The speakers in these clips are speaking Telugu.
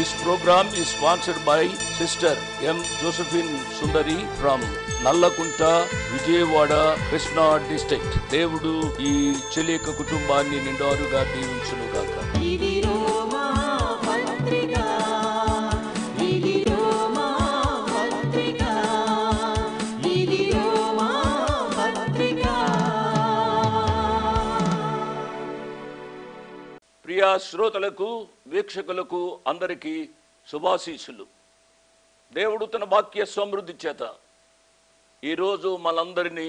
This program is sponsored by Sister M. Josephine Sundari from Nallakunta, Vijayawada, Krishna district. దేవుడు ఈ చెలిక కుటుంబాన్ని నిండారుగా దీవించునుగాక. ప్రియ శ్రోతలకు, వీక్షకులకు అందరికీ శుభాశీస్సులు. దేవుడు తన వాక్య సమృద్ధి చేత ఈరోజు మనందరినీ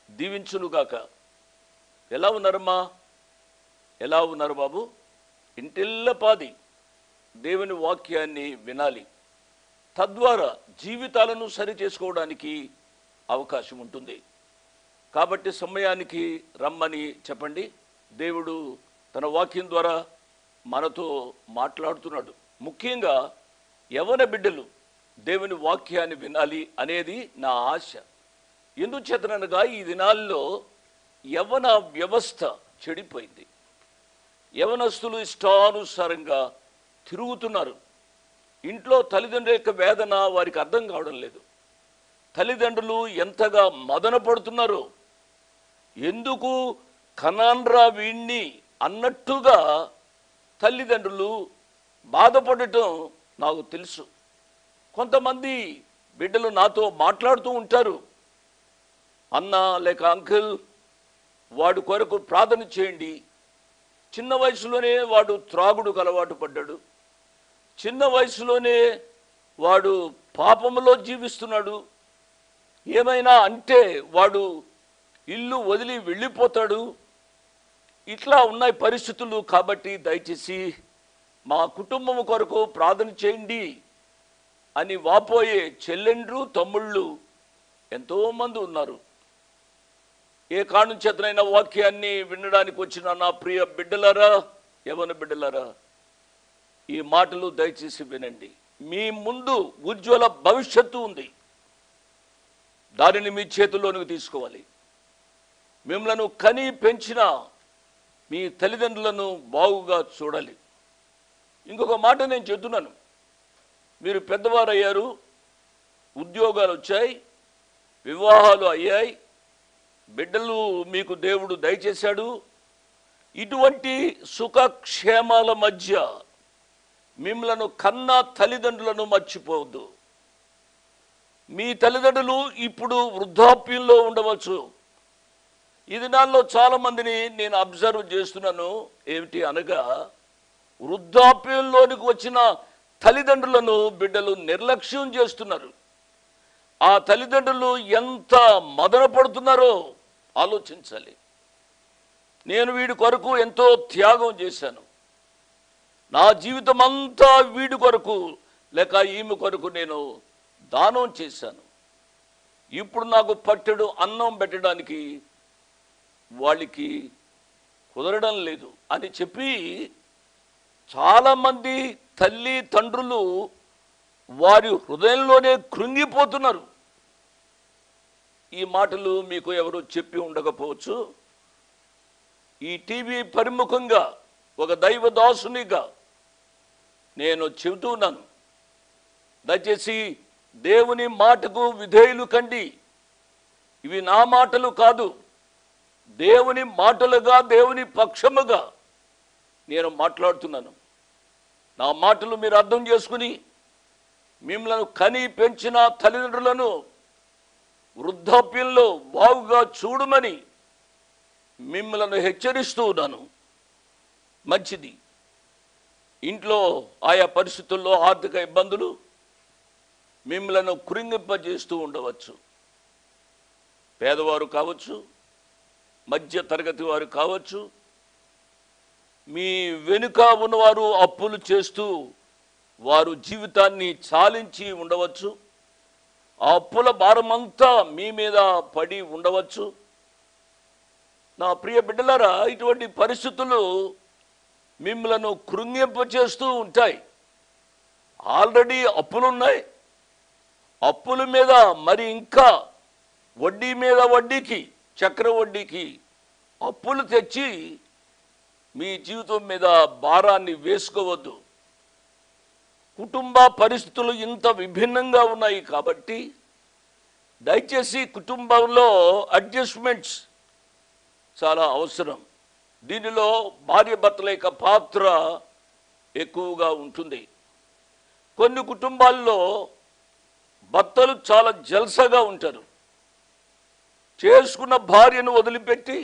దీవించునుగాక. ఎలా ఉన్నారమ్మా? ఎలా ఉన్నారు బాబు? ఇంటిల్లపాది దేవుని వాక్యాన్ని వినాలి. తద్వారా జీవితాలను సరి చేసుకోవడానికి అవకాశం ఉంటుంది. కాబట్టి సమయానికి రమ్మని చెప్పండి. దేవుడు తన వాక్యం ద్వారా మనతో మాట్లాడుతున్నాడు. ముఖ్యంగా యవ్వన బిడ్డలు దేవుని వాక్యాన్ని వినాలి అనేది నా ఆశ. ఎందుచేతనగా ఈ దినాల్లో యవ్వన వ్యవస్థ చెడిపోయింది. యవ్వనస్తులు ఇష్టానుసారంగా తిరుగుతున్నారు. ఇంట్లో తల్లిదండ్రుల యొక్క వేదన వారికి అర్థం కావడం లేదు. తల్లిదండ్రులు ఎంతగా మదన పడుతున్నారో, ఎందుకు కనాన్రా వీణ్ణి అన్నట్టుగా తల్లిదండ్రులు బాధపడటం నాకు తెలుసు. కొంతమంది బిడ్డలు నాతో మాట్లాడుతూ ఉంటారు, అన్న లేక అంకుల్ వాడు కొరకు ప్రార్థన చేయండి. చిన్న వయసులోనే వాడు త్రాగుడుకు అలవాటు పడ్డాడు, చిన్న వయసులోనే వాడు పాపములో జీవిస్తున్నాడు, ఏమైనా అంటే వాడు ఇల్లు వదిలి వెళ్ళిపోతాడు. ఇట్లా ఉన్నాయి పరిస్థితులు. కాబట్టి దయచేసి మా కుటుంబం కొరకు ప్రార్థన చేయండి అని వాపోయే చెల్లెండ్రు, తమ్ముళ్ళు ఎంతోమంది ఉన్నారు. ఏ కారణం చేతనైనా వాక్యాన్ని వినడానికి వచ్చిన నా ప్రియ బిడ్డలారా, యవ్వన బిడ్డలారా, ఈ మాటలు దయచేసి వినండి. మీ ముందు ఉజ్వల భవిష్యత్తు ఉంది. దానిని మీ చేతుల్లోనికి తీసుకోవాలి. మిమ్మలను కని పెంచిన మీ తల్లిదండ్రులను బాగుగా చూడాలి. ఇంకొక మాట నేను చెప్తున్నాను, మీరు పెద్దవారు అయ్యారు, ఉద్యోగాలు వచ్చాయి, వివాహాలు అయ్యాయి, బిడ్డలు మీకు దేవుడు దయచేశాడు. ఇటువంటి సుఖక్షేమాల మధ్య మిమ్మలను కన్న తల్లిదండ్రులను మర్చిపోవద్దు. మీ తల్లిదండ్రులు ఇప్పుడు వృద్ధాప్యంలో ఉండవచ్చు. ఈ దినాల్లో చాలామందిని నేను అబ్జర్వ్ చేస్తున్నాను. ఏమిటి అనగా, వృద్ధాప్యంలోనికి వచ్చిన తల్లిదండ్రులను బిడ్డలు నిర్లక్ష్యం చేస్తున్నారు. ఆ తల్లిదండ్రులు ఎంత మదన పడుతున్నారో ఆలోచించాలి. నేను వీడి కొరకు ఎంతో త్యాగం చేశాను, నా జీవితం అంతా వీడి కొరకు లేక ఈమె కొరకు నేను దానం చేశాను. ఇప్పుడు నాకు పట్టెడు అన్నం పెట్టడానికి వాళ్ళకి కుదరడం లేదు అని చెప్పి చాలామంది తల్లి తండ్రులు వారి హృదయంలోనే కృంగిపోతున్నారు. ఈ మాటలు మీకు ఎవరు చెప్పి ఉండకపోవచ్చు. ఈ టీవీ పరిముఖంగా ఒక దైవదాసునిగా నేను చెబుతున్నాను, దయచేసి దేవుని మాటకు విధేయులు కండి. ఇవి నా మాటలు కాదు, దేవుని మాటలుగా, దేవుని పక్షముగా నేను మాట్లాడుతున్నాను. నా మాటలు మీరు అర్థం చేసుకుని మిమ్మల్ని కని పెంచిన తల్లిదండ్రులను వృద్ధాప్యంలో బాగుగా చూడమని మిమ్మల్ని హెచ్చరిస్తూ ఉన్నాను. మంచిది. ఇంట్లో ఆయా పరిస్థితుల్లో ఆర్థిక ఇబ్బందులు మిమ్మల్ని కృంగింపజేస్తూ ఉండవచ్చు. పేదవారు కావచ్చు, మధ్య తరగతి వారు కావచ్చు, మీ వెనుక ఉన్నవారు అప్పులు చేస్తూ వారు జీవితాన్ని చాలించి ఉండవచ్చు. ఆ అప్పుల భారమంతా మీ మీద పడి ఉండవచ్చు. నా ప్రియ బిడ్డలారా, ఇటువంటి పరిస్థితులు మిమ్మలను కృంగింపచేస్తూ ఉంటాయి. ఆల్రెడీ అప్పులున్నాయి, అప్పుల మీద మరి ఇంకా వడ్డీ మీద వడ్డీకి, చక్రవడ్డీకి అప్పులు తెచ్చి మీ జీవితం మీద భారాన్ని వేసుకోవద్దు. కుటుంబ పరిస్థితులు ఇంత విభిన్నంగా ఉన్నాయి కాబట్టి దయచేసి కుటుంబంలో అడ్జస్ట్మెంట్స్ చాలా అవసరం. దీనిలో భార్య భర్తల యొక్క పాత్ర ఎక్కువగా ఉంటుంది. కొన్ని కుటుంబాల్లో భర్తలు చాలా జల్సగా ఉంటారు. చేసుకున్న భార్యను వదిలిపెట్టి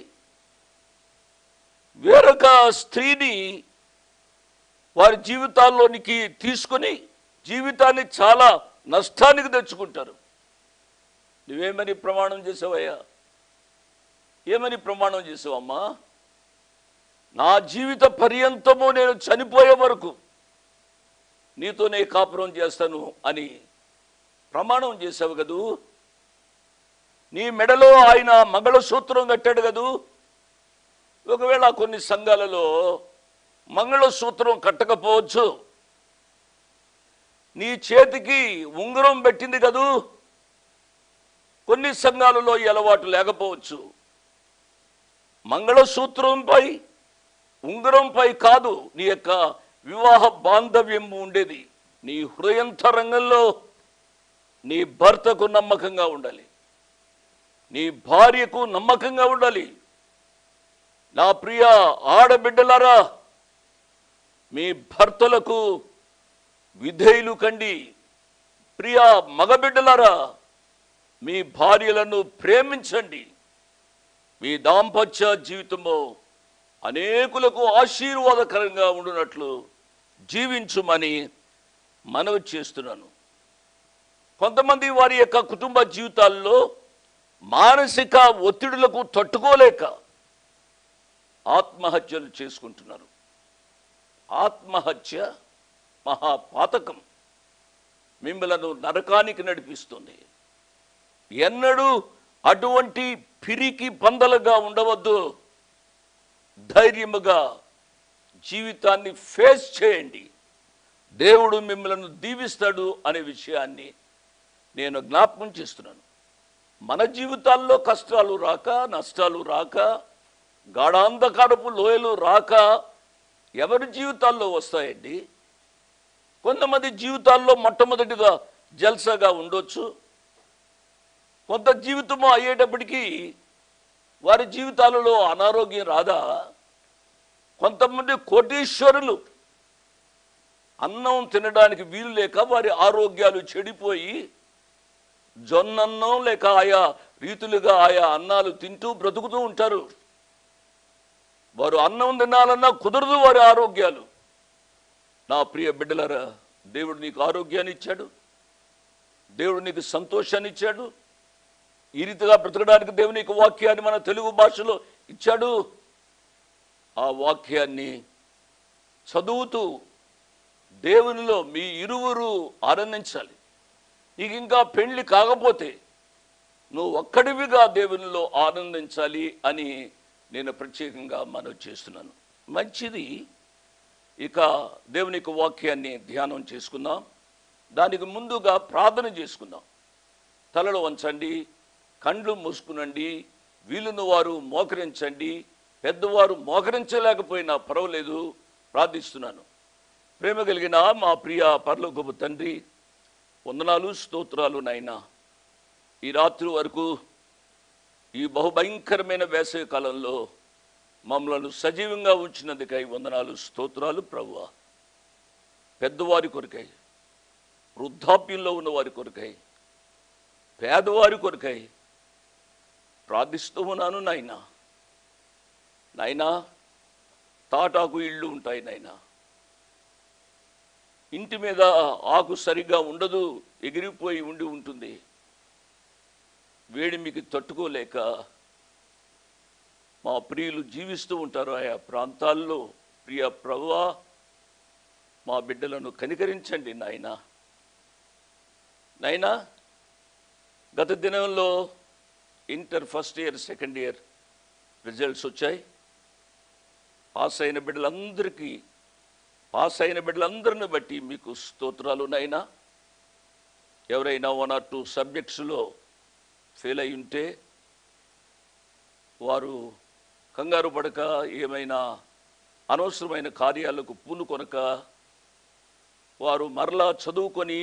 వేరొక స్త్రీని వారి జీవితాల్లోనికి తీసుకొని జీవితాన్ని చాలా నష్టానికి తెచ్చుకుంటారు. నువ్వేమని ప్రమాణం చేసావయ్యా? ఏమని ప్రమాణం చేసావమ్మా? నా జీవిత పర్యంతము నేను చనిపోయే వరకు నీతోనే కాపురం చేస్తాను అని ప్రమాణం చేసావు కదూ. నీ మెడలో ఆయన మంగళసూత్రం కట్టాడు కదూ. ఒకవేళ కొన్ని సంఘాలలో మంగళసూత్రం కట్టకపోవచ్చు, నీ చేతికి ఉంగరం పెట్టింది కదూ. కొన్ని సంఘాలలో ఈ అలవాటు లేకపోవచ్చు. మంగళసూత్రంపై ఉంగరంపై కాదు నీ యొక్క వివాహ బాంధవ్యం ఉండేది. నీ హృదయంతరంగంలో నీ భర్తకు నమ్మకంగా ఉండాలి, నీ భార్యకు నమ్మకంగా ఉండాలి. నా ప్రియ ఆడబిడ్డలారా, మీ భర్తలకు విధేయులు కండి. ప్రియ మగబిడ్డలారా, మీ భార్యలను ప్రేమించండి. మీ దాంపత్య జీవితంలో అనేకులకు ఆశీర్వాదకరంగా ఉండునట్లు జీవించుమని మనవి చేస్తున్నాను. కొంతమంది వారి యొక్క కుటుంబ జీవితాల్లో మానసిక ఒత్తిడులకు తట్టుకోలేక ఆత్మహత్యలు చేసుకుంటున్నారు. ఆత్మహత్య మహాపాతకం, మిమ్మలను నరకానికి నడిపిస్తుంది. ఎన్నడూ అటువంటి పిరికి పందలుగా ఉండవద్దు. ధైర్యముగా జీవితాన్ని ఫేస్ చేయండి. దేవుడు మిమ్మలను దీవిస్తాడు అనే విషయాన్ని నేను జ్ఞాపకం చేస్తున్నాను. మన జీవితాల్లో కష్టాలు రాక, నష్టాలు రాక, గాఢాంధకారపు లోయలు రాక ఎవరి జీవితాల్లో వస్తాయండి? కొంతమంది జీవితాల్లో మొట్టమొదటిగా జల్సాగా ఉండొచ్చు. కొంత జీవితము అయ్యేటప్పటికీ వారి జీవితాలలో అనారోగ్యం రాదా? కొంతమంది కోటీశ్వరులు అన్నం తినడానికి వీలు లేక వారి ఆరోగ్యాలు చెడిపోయి జొన్నన్నం లేక ఆయా రీతులుగా ఆయా అన్నాలు తింటూ బ్రతుకుతూ ఉంటారు. వారు అన్నం తినాలన్నా కుదరదు వారి ఆరోగ్యాలు. నా ప్రియ బిడ్డలారా, దేవుడు నీకు ఆరోగ్యాన్ని ఇచ్చాడు, దేవుడు నీకు సంతోషాన్ని ఇచ్చాడు. ఈ రీతిగా బ్రతకడానికి దేవుని యొక్క వాక్యాన్ని మన తెలుగు భాషలో ఇచ్చాడు. ఆ వాక్యాన్ని చదువుతూ దేవునిలో మీ ఇరువురు ఆనందించాలి. నీకు ఇంకా పెళ్లి కాకపోతే నువ్వు ఒక్కడివిగా దేవునిలో ఆనందించాలి అని నేను ప్రత్యేకంగా మనవి చేస్తున్నాను. మంచిది. ఇక దేవుని యొక్క వాక్యాన్ని ధ్యానం చేసుకుందాం. దానికి ముందుగా ప్రార్థన చేసుకుందాం. తలలో వంచండి, కండ్లు మూసుకునండి. వీలును వారు మోకరించండి. పెద్దవారు మోకరించలేకపోయినా పర్వాలేదు, ప్రార్థిస్తున్నాను. ప్రేమ కలిగిన మా ప్రియ పరలోకపు తండ్రి, వందనాలు, స్తోత్రాలు నాయనా. ఈ రాత్రి వరకు ఈ బహుభయంకరమైన వేసవి కాలంలో మమ్మలను సజీవంగా ఉంచినందుకై వందనాలు, స్తోత్రాలు ప్రభువా. పెద్దవారి కొరకై, వృద్ధాప్యంలో ఉన్న వారి కొరకై, పేదవారి కొరకై ప్రార్థిస్తూ ఉన్నాను నాయనా. నాయనా, తాటాకు ఇళ్ళు ఉంటాయి నాయనా, ఇంటి మీద ఆకు సరిగ్గా ఉండదు, ఎగిరిపోయి ఉండి ఉంటుంది. వేడి మీకు తట్టుకోలేక మా ప్రియులు జీవిస్తూ ఉంటారు ఆయా ప్రాంతాల్లో. ప్రియ ప్రభువా, మా బిడ్డలను కనికరించండి నాయనా. నాయనా, గత దినంలో inter first year, second year results వచ్చాయి. పాస్ అయిన బిడ్డలందరిని బట్టి మీకు స్తోత్రాలు నాయనా. ఎవరైనా 1 or 2 సబ్జెక్ట్స్లో ఫెయిల్ అయి ఉంటే వారు కంగారు పడక, ఏమైనా అనవసరమైన కార్యాలకు పూనుకొనక వారు మరలా చదువుకొని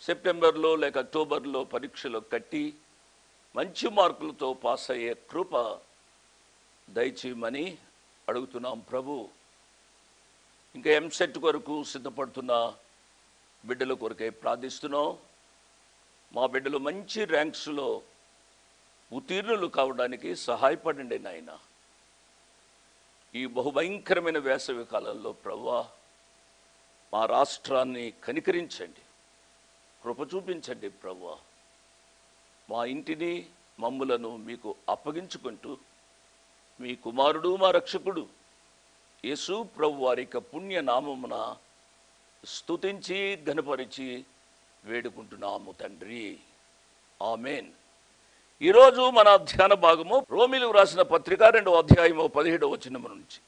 సెప్టెంబర్లో లేక అక్టోబర్లో పరీక్షలు కట్టి మంచి మార్కులతో పాస్ అయ్యే కృప దయచేయమని అడుగుతున్నాం ప్రభు. ఇంకా ఎంసెట్ కొరకు సిద్ధపడుతున్న బిడ్డల కొరకై ప్రార్థిస్తున్నాం. మా బిడ్డలు మంచి ర్యాంక్స్లో ఉత్తీర్ణులు కావడానికి సహాయపడండి నాయన. ఈ బహుభయంకరమైన వేసవి కాలంలో ప్రభువా మా రాష్ట్రాన్ని కనికరించండి, కృప చూపించండి ప్రభువా. మా ఇంటిని మమ్ములను మీకు అప్పగించుకుంటూ మీ కుమారుడు మా రక్షకుడు యేసు ప్రభు వారి యొక్క పుణ్య నామమున స్తుతించి ఘనపరిచి వేడుకుంటున్నాము తండ్రి, ఆమెన్. ఈరోజు మన ధ్యాన భాగము రోమీలకు రాసిన పత్రిక 2వ అధ్యాయము 17వ వచనము నుంచి.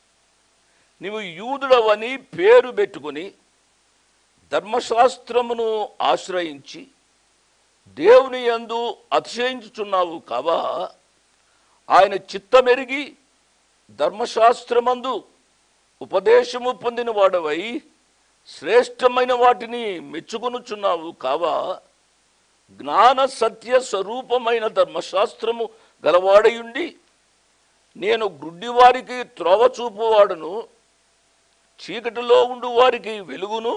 నీవు యూదుడవని పేరు పెట్టుకుని ధర్మశాస్త్రమును ఆశ్రయించి దేవుని యందు అతిశయించుచున్నావు కావా, ఆయన చిత్తమెరిగి ధర్మశాస్త్రమందు ఉపదేశము పొందిన వాడవై శ్రేష్టమైన వాటిని మెచ్చుకొనుచున్నావు కావా, జ్ఞాన సత్య స్వరూపమైన ధర్మశాస్త్రము గలవాడయుండి నేను గుడ్డివారికి త్రోవ చూపువాడును, చీకటిలో ఉండు వారికి వెలుగును,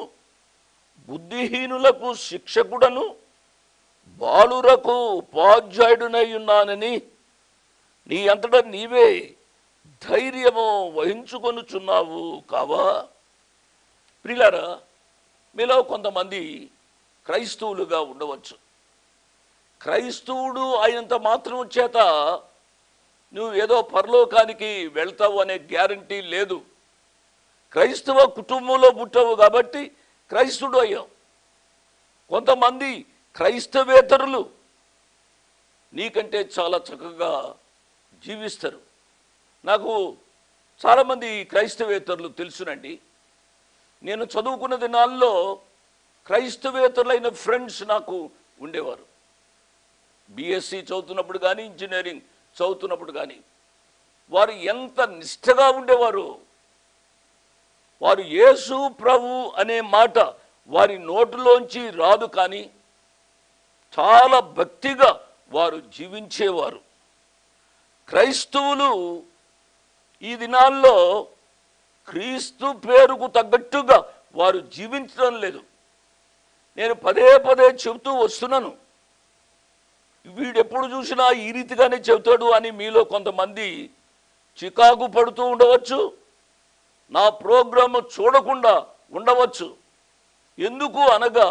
బుద్ధిహీనులకు శిక్షకుడను, బాలురకు ఉపాధ్యాయుడునై ఉన్నానని నీ అంతటా నీవే ధైర్యము వహించుకొనుచున్నావు కావా. ప్రియులారా, మీలో కొంతమంది క్రైస్తవులుగా ఉండవచ్చు. క్రైస్తవుడు అయినంత మాత్రం చేత నువ్వు ఏదో పరలోకానికి వెళ్తావు అనే గ్యారంటీ లేదు. క్రైస్తవ కుటుంబంలో పుట్టావు కాబట్టి క్రైస్తవుడు అయ్యావు. కొంతమంది క్రైస్తవేతరులు నీకంటే చాలా చక్కగా జీవిస్తారు. నాకు చాలామంది క్రైస్తవేతరులు తెలుసునండి. నేను చదువుకున్న దినాల్లో క్రైస్తవేతరులైన ఫ్రెండ్స్ నాకు ఉండేవారు. బీఎస్సీ చదువుతున్నప్పుడు కానీ ఇంజనీరింగ్ చదువుతున్నప్పుడు కానీ వారు ఎంత నిష్ఠగా ఉండేవారు. వారు యేసు ప్రభు అనే మాట వారి నోటిలోంచి రాదు, కానీ చాలా భక్తిగా వారు జీవించేవారు. క్రైస్తవులు ఈ దినాల్లో క్రీస్తు పేరుకు తగ్గట్టుగా వారు జీవించడం లేదు. నేను పదే పదే చెబుతూ వస్తున్నాను, వీడెప్పుడు చూసినా ఈ రీతిగానే చెబుతాడు అని మీలో కొంతమంది చికాకు పడుతూ ఉండవచ్చు, నా ప్రోగ్రాము చూడకుండా ఉండవచ్చు. ఎందుకు అనగా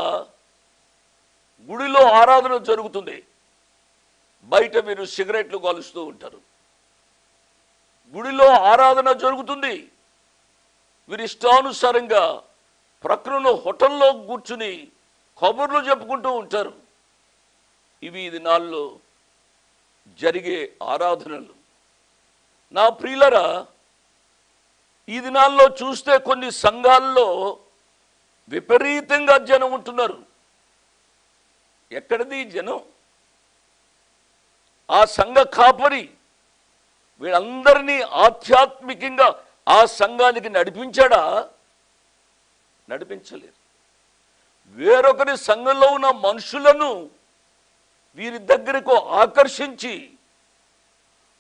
గుడిలో ఆరాధన జరుగుతుంది, బయట మీరు సిగరెట్లు కాలుస్తూ ఉంటారు. గుడిలో ఆరాధన జరుగుతుంది, వీరి ఇష్టానుసారంగా ప్రక్కన హోటల్లో కూర్చుని కబుర్లు చెప్పుకుంటూ ఉంటారు. ఇవి ఈ దినాల్లో జరిగే ఆరాధనలు. నా ప్రియులరా, ఈ దినాల్లో చూస్తే కొన్ని సంఘాల్లో విపరీతంగా జనం ఉంటున్నారు. ఎక్కడిది జనం? ఆ సంఘ కాపరి వీళ్ళందరినీ ఆధ్యాత్మికంగా ఆ సంఘానికి నడిపించాడా? నడిపించలేదు. వేరొకరి సంఘంలో ఉన్న మనుషులను వీరి దగ్గరకు ఆకర్షించి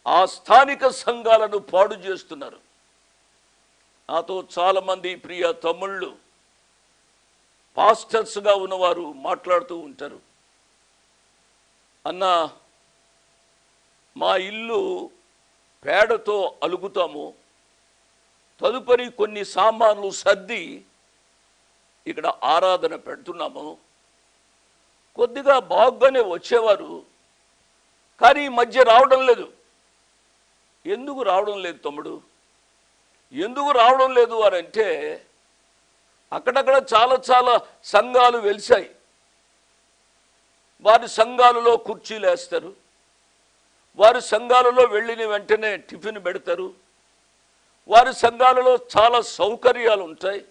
ఆ స్థానిక సంఘాలను పాడు చేస్తున్నారు. నాతో చాలామంది ప్రియ తమ్ముళ్ళు పాస్టర్స్గా ఉన్నవారు మాట్లాడుతూ ఉంటారు, అన్నా మా ఇల్లు పేడతో అలుగుతాము, తదుపరి కొన్ని సామాన్లు సర్ది ఇక్కడ ఆరాధన పెడుతున్నాము. కొద్దిగా బాగానే వచ్చేవారు, కానీ ఈ మధ్య రావడం లేదు. ఎందుకు రావడం లేదు తమ్ముడు? ఎందుకు రావడం లేదు వారంటే, అక్కడక్కడ చాలా సంఘాలు వెలిశాయి. వారి సంఘాలలో కుర్చీలు వేస్తారు, వారి సంఘాలలో వెళ్ళిన వెంటనే టిఫిన్ పెడతారు, వారి సంఘాలలో చాలా సౌకర్యాలు ఉంటాయి.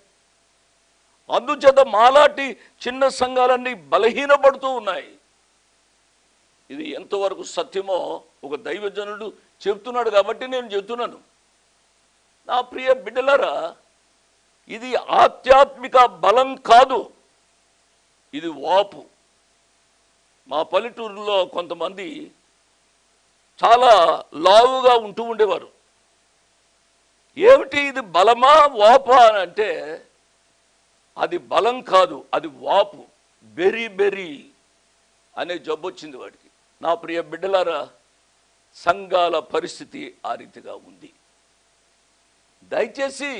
అందుచేత మాలాటి చిన్న సంఘాలన్నీ బలహీనపడుతూ ఉన్నాయి. ఇది ఎంతవరకు సత్యమో ఒక దైవజనుడు చెప్తున్నాడు కాబట్టి నేను చెప్తున్నాను. నా ప్రియ బిడ్డలారా, ఇది ఆధ్యాత్మిక బలం కాదు, ఇది వాపు. మా పల్లెటూరులో కొంతమంది చాలా లావుగా ఉంటూ ఉండేవారు. ఏమిటి ఇది, బలమా వాపా అని అంటే అది బలం కాదు, అది వాపు. బెరీ బెరీ అనే జబ్బు వచ్చింది వాడికి. నా ప్రియ బిడ్డలారా, సంఘాల పరిస్థితి ఆ రీతిగా ఉంది. దయచేసి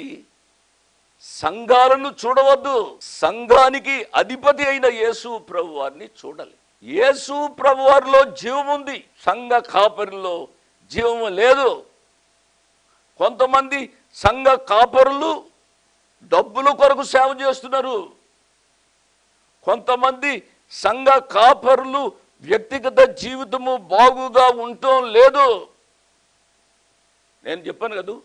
సంఘాలను చూడవద్దు, సంఘానికి అధిపతి అయిన యేసు ప్రభు వారిని చూడాలి. యేసు ప్రభు వారిలో జీవం ఉంది, సంఘ కాపరిలో జీవం లేదు. కొంతమంది సంఘ కాపరులు డబ్బుల కొరకు సేవ చేస్తున్నారు. కొంతమంది సంఘ కాపరులు వ్యక్తిగత జీవితము బాగుగా ఉండటం లేదు. నేను చెప్పాను కదా,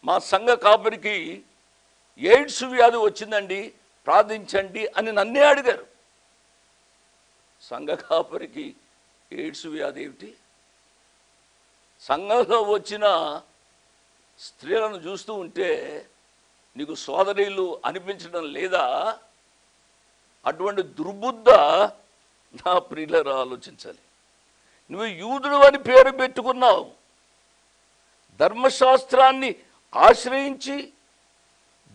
మా సంఘ కాపరికి ఎయిడ్స్ వ్యాధి వచ్చిందండి, ప్రార్థించండి అని నన్నే అడిగారు. సంఘ కాపరికి ఎయిడ్స్ వ్యాధి ఏమిటి? సంఘంలో వచ్చిన స్త్రీలను చూస్తూ ఉంటే నీకు సోదరీలు అనిపించడం లేదా? అటువంటి దుర్బుద్ధ నా ప్రియులారా ఆలోచించాలి. నువ్వు యూదుడు అని పేరు పెట్టుకున్నావు, ధర్మశాస్త్రాన్ని ఆశ్రయించి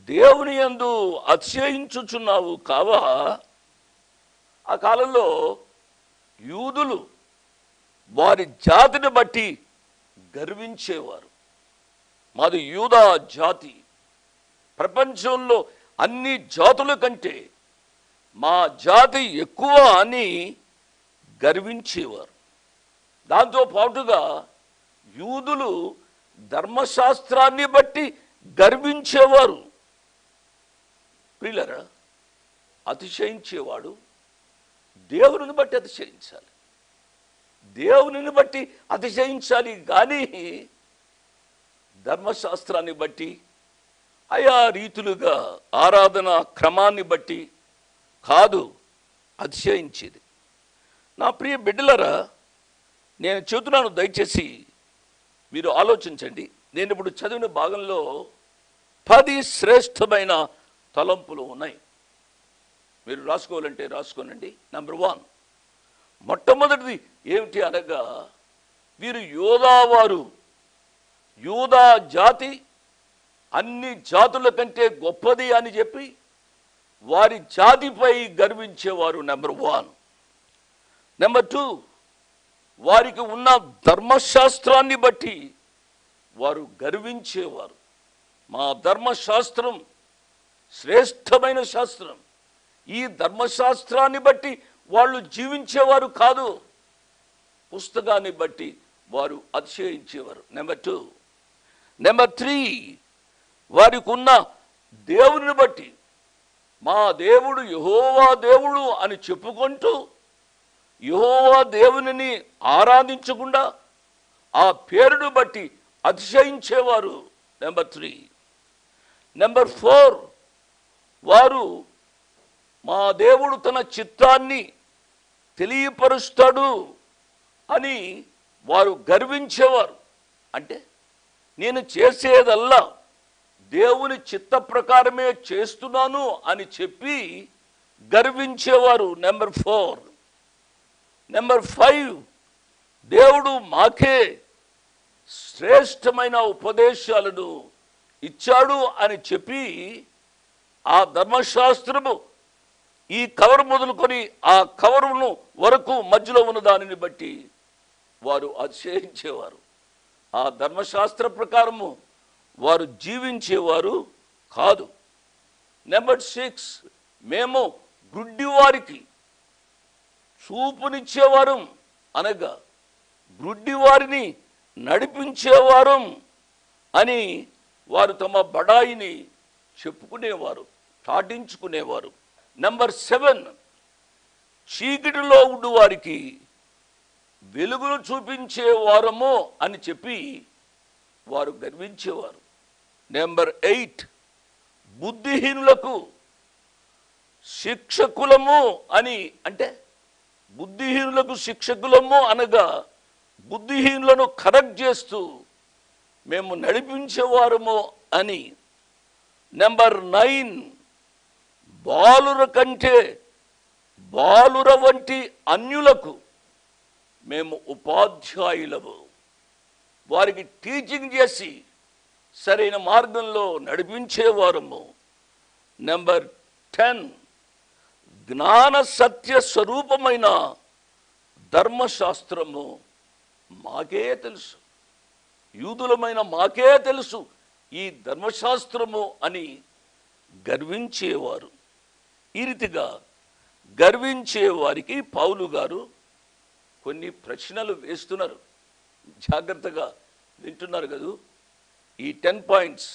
దేవుని యందు అతిశయించుచున్నావు కావా? ఆ కాలంలో యూదులు వారి జాతిని బట్టి గర్వించేవారు. మాది యూదా జాతి, ప్రపంచంలో అన్ని జాతుల కంటే మా జాతి ఎక్కువ అని గర్వించేవారు. దాంతో పాటుగా యూదులు ధర్మశాస్త్రాన్ని బట్టి గర్వించేవారు. ప్రియులారా, అతిశయించేవాడు దేవుని బట్టి అతిశయించాలి, దేవుని బట్టి అతిశయించాలి, కానీ ధర్మశాస్త్రాన్ని బట్టి ఆయా రీతులుగా ఆరాధన క్రమాన్ని బట్టి కాదు అతిశయించేది. నా ప్రియ బిడ్డలారా, నేను చెబుతున్నాను, దయచేసి మీరు ఆలోచించండి. నేను ఇప్పుడు చదివిన భాగంలో 10 శ్రేష్టమైన తలంపులు ఉన్నాయి. మీరు రాసుకోవాలంటే రాసుకోనండి. నెంబర్ 1, మొట్టమొదటిది ఏమిటి అనగా, వీరు యోధావారు, యూదా జాతి అన్ని జాతుల కంటే గొప్పది అని చెప్పి వారి జాతిపై గర్వించేవారు. నెంబర్ 1. నెంబర్ 2, వారికి ఉన్న ధర్మశాస్త్రాన్ని బట్టి వారు గర్వించేవారు. మా ధర్మశాస్త్రం శ్రేష్టమైన శాస్త్రం, ఈ ధర్మశాస్త్రాన్ని బట్టి వాళ్ళు జీవించేవారు కాదు, పుస్తకాన్ని బట్టి వారు అతిశయించేవారు. నెంబర్ 2. నెంబర్ 3, వారికి ఉన్న దేవుని బట్టి, మా దేవుడు యెహోవా దేవుడు అని చెప్పుకుంటూ యెహోవా దేవునిని ఆరాధించకుండా ఆ పేరును బట్టి అతిశయించేవారు. నెంబర్ 3. నెంబర్ 4, వారు మా దేవుడు తన చిత్తాన్ని తెలియపరుస్తాడు అని వారు గర్వించేవారు. అంటే నేను చేసేదల్లా దేవుని చిత్త ప్రకారమే చేస్తున్నాను అని చెప్పి గర్వించేవారు. నెంబర్ 4. నెంబర్ 5, దేవుడు మాకే శ్రేష్టమైన ఉపదేశాలను ఇచ్చాడు అని చెప్పి ఆ ధర్మశాస్త్రము ఈ కవర్ మొదలుకొని ఆ కవరును వరకు మధ్యలో ఉన్న దానిని బట్టి వారు అతిశయించేవారు. ఆ ధర్మశాస్త్ర ప్రకారము వారు జీవించేవారు కాదు. నెంబర్ 6, మేము గుడ్డివారికి చూపునిచ్చేవారు అనగా గుడ్డివారిని నడిపించేవారు అని వారు తమ బడాయిని చెప్పుకునేవారు, చాటించుకునేవారు. నెంబర్ 7, చీకటిలో ఉండు వారికి వెలుగును చూపించేవారము అని చెప్పి వారు గర్వించేవారు. నెంబర్ 8, బుద్ధిహీనులకు శిక్షకులము అని, అంటే బుద్ధిహీనులకు శిక్షకులము అనగా బుద్ధిహీనులను కరెక్ట్ చేస్తూ మేము నడిపించేవారము అని నెంబర్ 9, బాలుర కంటే బాలుర వంటి అన్యులకు మేము ఉపాధ్యాయులము, వారికి టీచింగ్ చేసి సరైన మార్గంలో నడిపించేవారము. నెంబర్ 10, జ్ఞాన సత్య స్వరూపమైన ధర్మశాస్త్రము మాకే తెలుసు, యూదులమైన మాకే తెలుసు ఈ ధర్మశాస్త్రము అని గర్వించేవారు. ఈ రీతిగా గర్వించే వారికి పౌలు గారు కొన్ని ప్రశ్నలు వేస్తున్నారు. జాగ్రత్తగా వింటున్నారు కదూ. ఈ 10 పాయింట్స్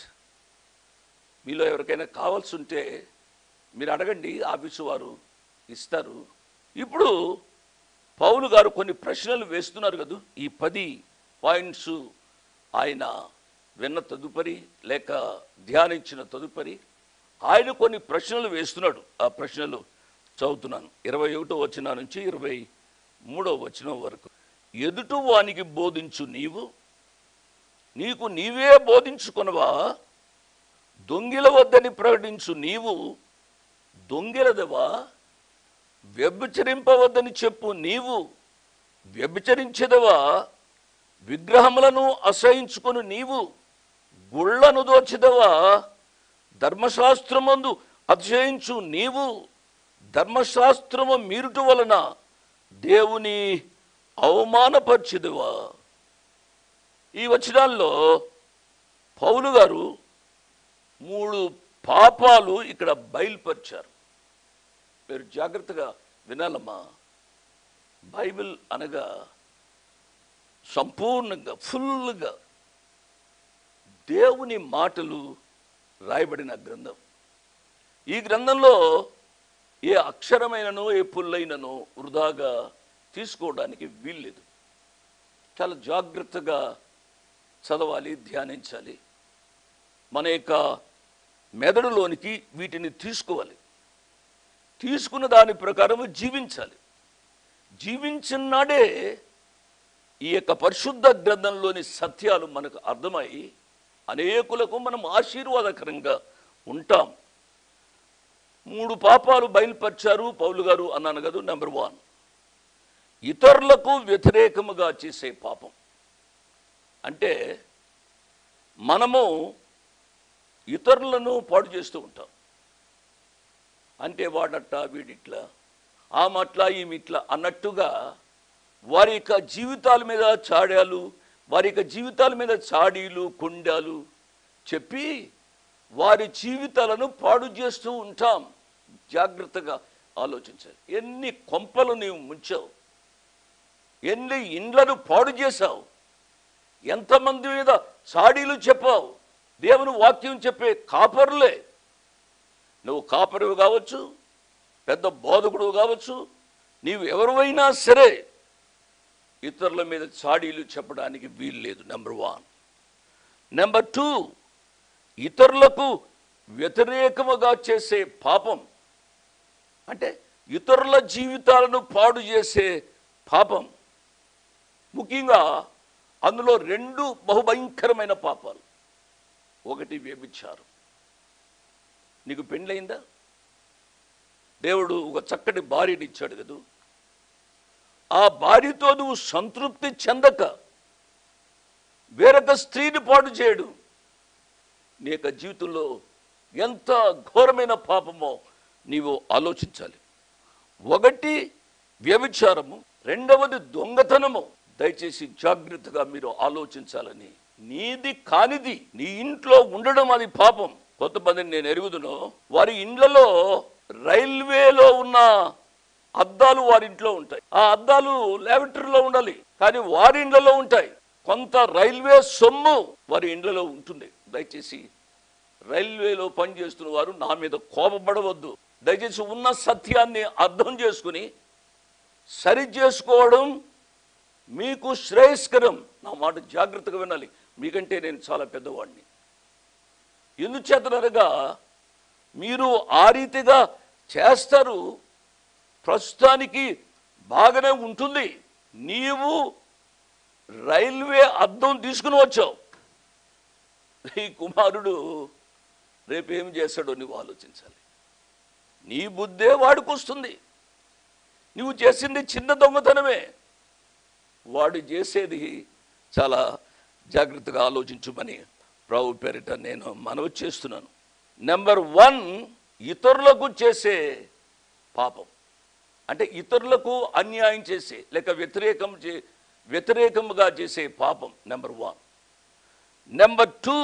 మీలో ఎవరికైనా కావాల్సి ఉంటే మీరు అడగండి, ఆఫీసు వారు ఇస్తారు. ఇప్పుడు పౌలు గారు కొన్ని ప్రశ్నలు వేస్తున్నారు కదూ. ఈ 10 పాయింట్స్ ఆయన విన్న తదుపరి లేక ధ్యానించిన తదుపరి ఆయన కొన్ని ప్రశ్నలు వేస్తున్నాడు. ఆ ప్రశ్నలు చదువుతున్నాను. 21వ వచనం నుంచి 23వ వచనం వరకు. ఎదుటి వానికి బోధించు నీవు, నీకు నీవే బోధించుకొనవా? దొంగిల వద్దని ప్రకటించు నీవు, దొంగిలదవా? వ్యభిచరింపవద్దని చెప్పు నీవు, వ్యభిచరించదవా? విగ్రహములను అసహించుకొని నీవు గుళ్ళను దోచెదవా? ధర్మశాస్త్రమందు అతిశయించు నీవు, ధర్మశాస్త్రము మీరుట వలన దేవుని అవమానపరిచెదవా? ఈ వచనాల్లో పౌలు గారు 3 పాపాలు ఇక్కడ బయలుపరిచారు. మీరు జాగ్రత్తగా వినాలమ్మా. బైబిల్ అనగా సంపూర్ణంగా ఫుల్గా దేవుని మాటలు రాయబడిన గ్రంథం. ఈ గ్రంథంలో ఏ అక్షరమైనను ఏ పుల్లైనను వృధాగా తీసుకోవడానికి వీల్లేదు. చాలా జాగ్రత్తగా చదవాలి, ధ్యానించాలి. మన యొక్క మెదడులోనికి వీటిని తీసుకోవాలి. తీసుకున్న దాని ప్రకారం జీవించాలి. జీవించిన నాడే ఈ యొక్క పరిశుద్ధ గ్రంథంలోని సత్యాలు మనకు అర్థమై అనేకులకు మనం ఆశీర్వాదకరంగా ఉంటాం. 3 పాపాలు బయలుపరిచారు పౌలు గారు అన్నాను కదా. నెంబర్ 1, ఇతరులకు వ్యతిరేకముగా చేసే పాపం. అంటే మనము ఇతరులను పాడు చేస్తూ ఉంటాం. అంటే వాడట్లా వీడిట్లా, ఆమట్లా ఈమిట్లా అన్నట్టుగా వారి యొక్క జీవితాల మీద చాడాలు, వారి యొక్క జీవితాల మీద చాడీలు కొండాలు చెప్పి వారి జీవితాలను పాడు చేస్తూ ఉంటాం. జాగ్రత్తగా ఆలోచించాలి. ఎన్ని కొంపలు నీవు ముంచావు, ఎన్ని ఇండ్లను పాడు చేశావు, ఎంతమంది మీద చాడీలు చెప్పావు. దేవుని వాక్యం చెప్పే కాపరులే, నువ్వు కాపరువు కావచ్చు, పెద్ద బోధకుడు కావచ్చు, నీవు ఎవరివైనా సరే ఇతరుల మీద చాడీలు చెప్పడానికి వీల్లేదు. నెంబర్ 1. నెంబర్ 2, ఇతరులకు వ్యతిరేకముగా చేసే పాపం. అంటే ఇతరుల జీవితాలను పాడు చేసే పాపం. ముఖ్యంగా అందులో 2 బహుభయంకరమైన పాపాలు. ఒకటి వ్యభిచారం. నీకు పెళ్ళయిందా? దేవుడు ఒక చక్కటి భార్యని ఇచ్చాడు కదా. ఆ భార్యతో నువ్వు సంతృప్తి చెందక వేరొక స్త్రీని పాడు చేయడు నీ యొక్క జీవితంలో ఎంత ఘోరమైన పాపమో నీవు ఆలోచించాలి. ఒకటి వ్యభిచారము, రెండవది దొంగతనము. దయచేసి జాగ్రత్తగా మీరు ఆలోచించాలని. నీది కానిది నీ ఇంట్లో ఉండడం అది పాపం. కొంతమందిని నేను ఎరుగుదును, వారి ఇండ్లలో రైల్వేలో ఉన్న అద్దాలు వారి ఇంట్లో ఉంటాయి. ఆ అద్దాలు ల్యాబొరేటరీలో ఉండాలి, కానీ వారి ఇండ్లలో ఉంటాయి. కొంత రైల్వే సొమ్ము వారి ఇండ్లలో ఉంటుంది. దయచేసి రైల్వేలో పనిచేస్తున్న వారు నా మీద కోపపడవద్దు. దయచేసి ఉన్న సత్యాన్ని అర్థం చేసుకుని సరి చేసుకోవడం మీకు శ్రేయస్కరం. నా మాట జాగ్రత్తగా వినాలి. మీకంటే నేను చాలా పెద్దవాడిని. ఎందుచేతనగా మీరు ఆ రీతిగా చేస్తారు. ప్రస్తుతానికి బాగానే ఉంటుంది. నీవు రైల్వే అద్దం తీసుకుని వచ్చావు. ఈ కుమారుడు రేపు ఏం చేస్తాడో నువ్వు ఆలోచించాలి. నీ బుద్ధే వాడికొస్తుంది. నువ్వు చేసింది చిన్న దొంగతనమే, వాడు చేసేది చాలా జాగ్రత్తగా ఆలోచించుమని ప్రభు పేరిట నేను మనవి చేస్తున్నాను. నెంబర్ 1, ఇతరులకు చేసే పాపం అంటే ఇతరులకు అన్యాయం చేసే లేక వ్యతిరేకముగా చేసే పాపం నెంబర్ 1. నెంబర్ 2,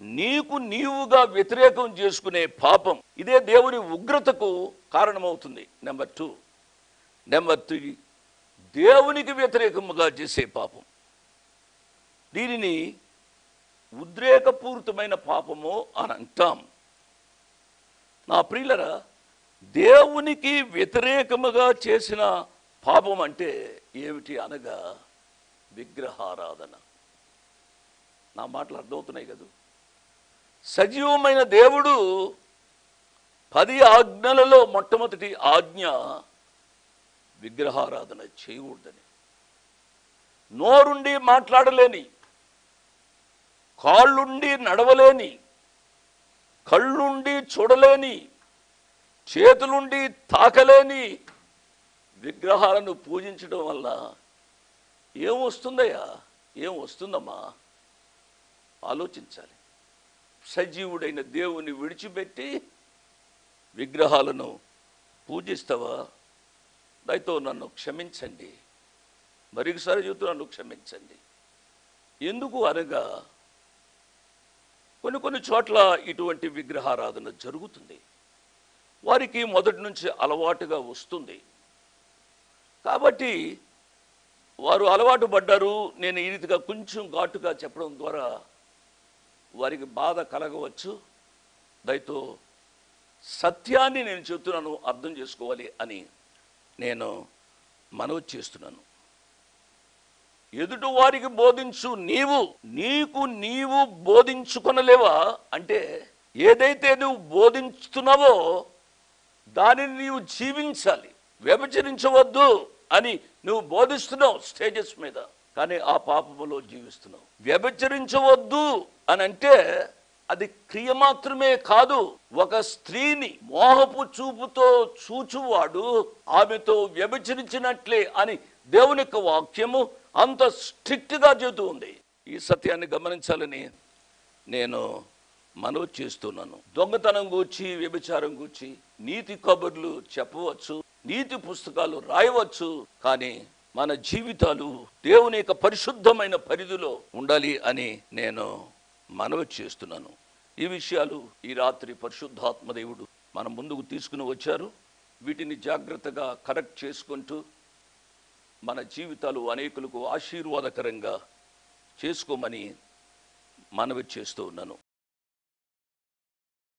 నీకు నీవుగా వ్యతిరేకం చేసుకునే పాపం. ఇదే దేవుని ఉగ్రతకు కారణమవుతుంది. నెంబర్ 2. నెంబర్ 3, దేవునికి వ్యతిరేకముగా చేసే పాపం. దీనిని ఉద్రేకపూరితమైన పాపము అని అంటాం. నా ప్రియులరా, దేవునికి వ్యతిరేకముగా చేసిన పాపం అంటే ఏమిటి అనగా విగ్రహారాధన. నా మాటలు అర్థమవుతున్నాయి కదా? సజీవమైన దేవుడు 10 ఆజ్ఞలలో మొట్టమొదటి ఆజ్ఞ విగ్రహారాధన చేయకూడదని. నోరుండి మాట్లాడలేని, కాళ్ళుండి నడవలేని, కళ్ళుండి చూడలేని, చేతులుండి తాకలేని విగ్రహాలను పూజించడం వల్ల ఏమొస్తుందయ్యా? ఏం వస్తుందమ్మా? ఆలోచించాలి. సజీవుడైన దేవుని విడిచిపెట్టి విగ్రహాలను పూజిస్తావా? దయతో నన్ను క్షమించండి, మరొకసారి చెబుతూ నన్ను క్షమించండి. ఎందుకు అనగా కొన్ని చోట్ల ఇటువంటి విగ్రహారాధన జరుగుతుంది. వారికి మొదటి నుంచి అలవాటుగా వస్తుంది కాబట్టి వారు అలవాటు పడ్డారు. నేను ఈ రీతిగా కొంచెం ఘాటుగా చెప్పడం ద్వారా వారికి బాధ కలగవచ్చు. దయతో సత్యాన్ని నేను చెప్తున్నాను, అర్థం చేసుకోవాలి అని నేను మనవి చేస్తున్నాను. ఎదుటి వారికి బోధించు, నీకు నీవు బోధించుకొనలేవా? అంటే ఏదైతే నువ్వు బోధించుతున్నావో దానిని నీవు జీవించాలి. వ్యభిచరించవద్దు అని నువ్వు బోధిస్తున్నావు స్టేజెస్ మీద, కానీ ఆ పాపములో జీవిస్తున్నావు. వ్యభిచరించవద్దు అని అంటే అది క్రియ మాత్రమే కాదు. ఒక స్త్రీని మోహపు చూపుతో చూచువాడు ఆమెతో వ్యభిచరించినట్లే అని దేవుని యొక్క వాక్యము అంత స్ట్రిక్ట్గా చెబుతూ ఉంది. ఈ సత్యాన్ని గమనించాలని నేను మనవి చేస్తున్నాను. దొంగతనం గూర్చి, వ్యభిచారం గూర్చి నీతి కబుర్లు చెప్పవచ్చు, నీతి పుస్తకాలు రాయవచ్చు, కానీ మన జీవితాలు దేవుని యొక్క పరిశుద్ధమైన పరిధిలో ఉండాలి అని నేను మనవి చేస్తున్నాను. ఈ విషయాలు ఈ రాత్రి పరిశుద్ధాత్మ దేవుడు మన ముందుకు తీసుకుని వచ్చారు. వీటిని జాగ్రత్తగా కరెక్ట్ చేసుకుంటూ మన జీవితాలు అనేకులకు ఆశీర్వాదకరంగా చేసుకోమని మనవి చేస్తూ ఉన్నాను.